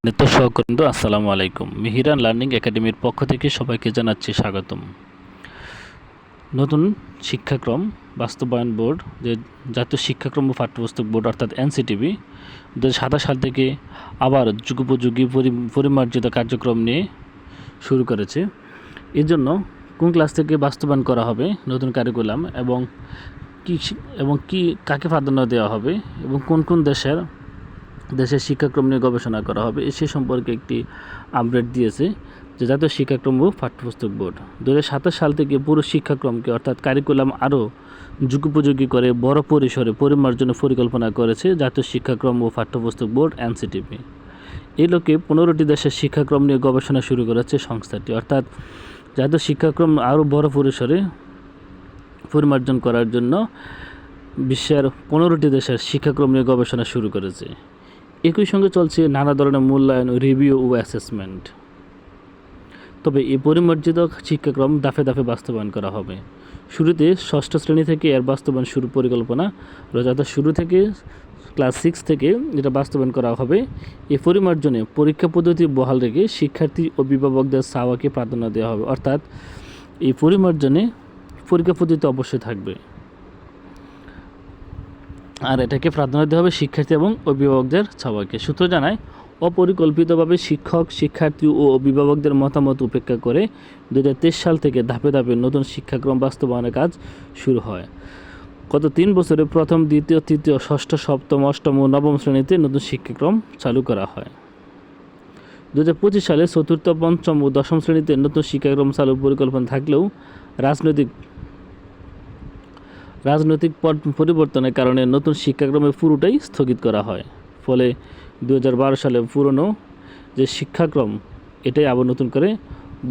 নেতা সহকর্মী আসসালামু আলাইকুম। মিহিরান লার্নিং একাডেমির পক্ষ থেকে সবাইকে জানাচ্ছি স্বাগতম। নতুন শিক্ষাক্রম বাস্তবায়ন বোর্ড, যে জাতীয় শিক্ষাক্রম ও পাঠ্যপুস্তক বোর্ড অর্থাৎ এনসিটিবি 2027 সাল থেকে আবার যুগোপযোগী পরিমার্জিত কার্যক্রম নিয়ে শুরু করেছে। এর জন্য কোন ক্লাস থেকে বাস্তবায়ন করা হবে নতুন কারিকুলাম এবং কি কাকে প্রাধান্য দেওয়া হবে এবং কোন কোন দেশের শিক্ষাক্রম নিয়ে গবেষণা করা হবে সে সম্পর্কে একটি আপডেট দিয়েছে যে জাতীয় শিক্ষাক্রম ও পাঠ্যপুস্তক বোর্ড। 2027 সাল থেকে পুরো শিক্ষাক্রমকে অর্থাৎ কারিকুলাম আরও যুগোপযোগী করে বড় পরিসরে পরিমার্জনের পরিকল্পনা করেছে জাতীয় শিক্ষাক্রম ও পাঠ্যপুস্তক বোর্ড এনসিটিবি। এই লোকে 15টি দেশের শিক্ষাক্রম নিয়ে গবেষণা শুরু করেছে সংস্থাটি, অর্থাৎ জাতীয় শিক্ষাক্রম আরও বড় পরিসরে পরিমার্জন করার জন্য বিশ্বের 15টি দেশের শিক্ষাক্রম নিয়ে গবেষণা শুরু করেছে। একই সঙ্গে চলছে নানা ধরনের মূল্যায়ন, রিভিউ ও অ্যাসেসমেন্ট। তবে এই পরিমার্জিত শিক্ষাক্রম দাফে দাফে বাস্তবায়ন করা হবে। শুরুতে 6ষ্ঠ শ্রেণী থেকে এর বাস্তবায়ন শুরু পরিকল্পনা রয়েছে, শুরু থেকে ক্লাস 6 থেকে এটা বাস্তবায়ন করা হবে। এই পরিমার্জনে পরীক্ষা পদ্ধতি বহাল রেখে শিক্ষার্থী ও অভিভাবকদের চাওয়াকে প্রাধান্য দেওয়া হবে, অর্থাৎ এই পরিমার্জনে পরীক্ষা পদ্ধতি অবশ্যই থাকবে আর এটাকে প্রাধান্য দেওয়া হবে শিক্ষার্থী এবং অভিভাবকদের চাওয়াকে। সূত্র জানায়, অপরিকল্পিতভাবে শিক্ষক, শিক্ষার্থী ও অভিভাবকদের মতামত উপেক্ষা করে 2023 সাল থেকে ধাপে ধাপে নতুন শিক্ষাক্রম বাস্তবায়নের কাজ শুরু হয়। গত 3 বছরে প্রথম, দ্বিতীয়, তৃতীয়, ষষ্ঠ, সপ্তম, অষ্টম ও নবম শ্রেণীতে নতুন শিক্ষাক্রম চালু করা হয়। 2025 সালে চতুর্থ, পঞ্চম ও দশম শ্রেণীতে নতুন শিক্ষাক্রম চালুর পরিকল্পনা থাকলেও রাজনৈতিক পরিবর্তনের কারণে নতুন শিক্ষাক্রমের পুরোটাই স্থগিত করা হয়। ফলে 2012 সালে পুরনো যে শিক্ষাক্রম এটাই আবার নতুন করে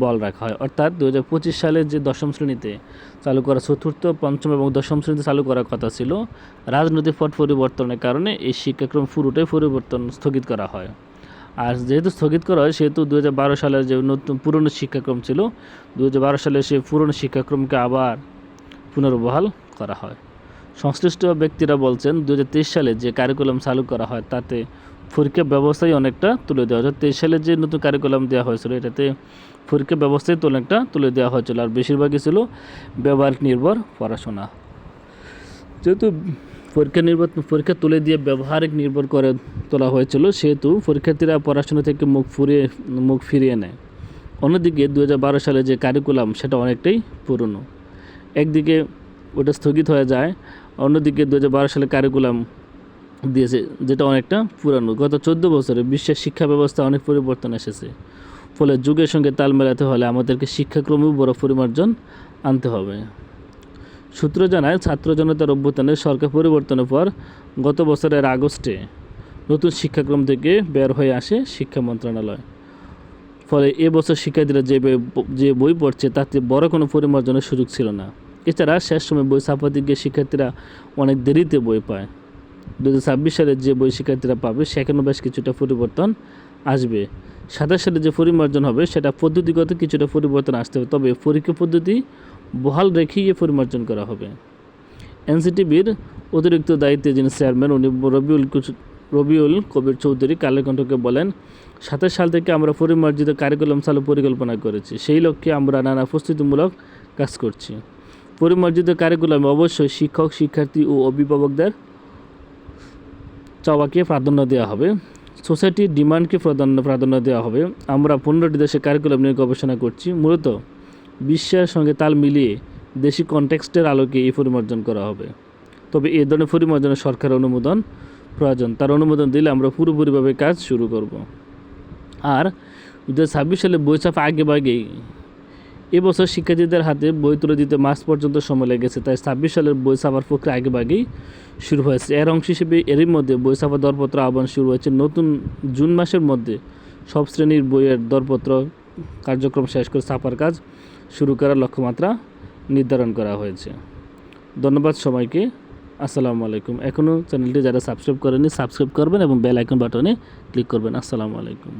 বল রাখা হয়, অর্থাৎ 2025 সালে যে দশম শ্রেণীতে চালু করা, চতুর্থ, পঞ্চম এবং দশম শ্রেণীতে চালু করার কথা ছিল, রাজনৈতিক পট পরিবর্তনের কারণে এই শিক্ষাক্রম পুরোটাই স্থগিত করা হয়। আর যেহেতু স্থগিত করা হয় সেহেতু 2012 সালের যে নতুন পুরনো শিক্ষাক্রম ছিল, 2012 সালে সেই পুরনো শিক্ষাক্রমকে আবার পুনর্বহাল করা হয়। সংশ্লিষ্ট ব্যক্তিরা বলছেন 2023 সালে যে কারিকুলাম চালু করা হয় তাতে পরীক্ষা ব্যবস্থায় অনেকটা তুলে দেওয়া হয়েছে। 23 সালে যে নতুন কারিকুলাম দেওয়া হয়েছিল এটাতে পরীক্ষা ব্যবস্থায় অনেকটা তুলে দেওয়া হয়েছিল, আর বেশিরভাগই ছিল ব্যবহারিক নির্ভর পড়াশোনা। যেহেতু পরীক্ষা তুলে দিয়ে ব্যবহারিক নির্ভর করে তোলা হয়েছিল সেহেতু পরীক্ষার্থীরা পড়াশোনা থেকে মুখ ফিরিয়ে নেয়। অন্যদিকে 2012 সালে যে কারিকুলাম সেটা অনেকটাই পুরনো, একদিকে ওটা স্থগিত হয়ে যায়, অন্যদিকে 2012 সালে কারিকুলাম দিয়েছে যেটা অনেকটা পুরানো। গত 14 বছরে বিশ্বের শিক্ষা ব্যবস্থা অনেক পরিবর্তন এসেছে, ফলে যুগের সঙ্গে তাল মেলাতে হলে আমাদেরকে শিক্ষাক্রমেও বড় পরিমার্জন আনতে হবে। সূত্র জানায়, ছাত্র জনতার অভ্যুত্থানে সরকার পরিবর্তনের পর গত বছরের আগস্টে নতুন শিক্ষাক্রম থেকে বের হয়ে আসে শিক্ষা মন্ত্রণালয়। ফলে এবছর শিক্ষার্থীরা যে বই পড়ছে তাতে বড় কোনো পরিমার্জনের সুযোগ ছিল না। এছাড়া শেষ সময় বই ছাপাতে গিয়ে শিক্ষার্থীরা অনেক দেরিতে বই পায়। 2026 সালে যে বই শিক্ষার্থীরা পাবে সেখানেও বেশ কিছুটা পরিবর্তন আসবে। 27 সালে যে পরিমার্জন হবে সেটা পদ্ধতিগত কিছুটা পরিবর্তন আসতে হবে, তবে পরীক্ষা পদ্ধতি বহাল রেখেই পরিমার্জন করা হবে। এনসিটিবির অতিরিক্ত দায়িত্বে যিনি চেয়ারম্যান উনি রবিউল কবির চৌধুরী কালের কণ্ঠকে বলেন, 27 সাল থেকে আমরা পরিমার্জিত কারিকুলাম চালু পরিকল্পনা করেছি। সেই লক্ষ্যে আমরা নানা প্রস্তুতিমূলক কাজ করছি। পরিমার্জিত কারিকুলামে অবশ্যই শিক্ষক, শিক্ষার্থী ও অভিভাবকদের চাওয়াকে প্রাধান্য দেওয়া হবে, সোসাইটির ডিমান্ডকে প্রাধান্য দেওয়া হবে। আমরা 15টি দেশে কারিকুলাম নিয়ে গবেষণা করছি, মূলত বিশ্বের সঙ্গে তাল মিলিয়ে দেশি কনটেক্সটের আলোকে এই পরিমার্জন করা হবে। তবে এই ধরনের পরিমার্জনে সরকারের অনুমোদন প্রয়োজন, তার অনুমোদন দিলে আমরা পুরোপুরিভাবে কাজ শুরু করব। আর 2026 সালে বই ছাপা আগেভাগেই এবছর শিক্ষার্থীদের হাতে বই তুলে দিতে মার্চ পর্যন্ত সময় লেগেছে, তাই 26 সালের বই ছাপার প্রক্রিয়া আগেভাগেই শুরু হয়েছে। এর অংশ হিসেবে এরই মধ্যে বই ছাপা দরপত্র আহ্বান শুরু হয়েছে। নতুন জুন মাসের মধ্যে সব শ্রেণীর বইয়ের দরপত্র কার্যক্রম শেষ করে ছাপার কাজ শুরু করার লক্ষ্যমাত্রা নির্ধারণ করা হয়েছে। ধন্যবাদ সবাইকে, আসসালামু আলাইকুম। এখনও চ্যানেলটি যারা সাবস্ক্রাইব করেনি সাবস্ক্রাইব করবেন এবং বেল আইকন বাটনে ক্লিক করবেন। আসসালামু আলাইকুম।